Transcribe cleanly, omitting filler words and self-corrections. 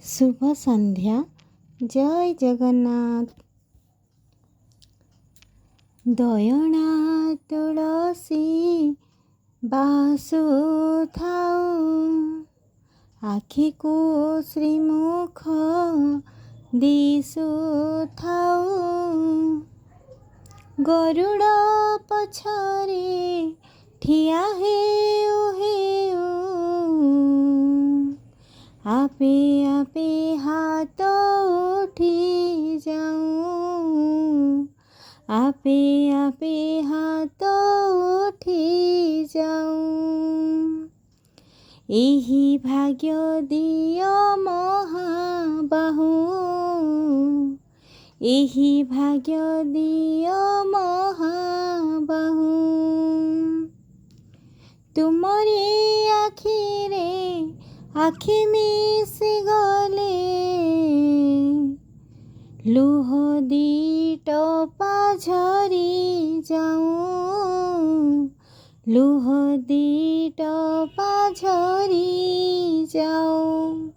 शुभ संध्या। जय जगन्नाथ। दयना तुलसी बासु थाऊ, आखि को श्रीमुख दिसु थाऊ। गरुड़ पछरे ठिया हेउ हेउ, आपे आपे हाथ उठी जाऊं, आपे आपे हाथ उठी जाऊं। एही भाग्य दियो महाबाहु, एही भाग्य दियो महाबाहु। तुमरे आखिरे आखि मिशि गले, लुह दी टपा झरी जाऊं, लुह दी टपा झरी जाऊं।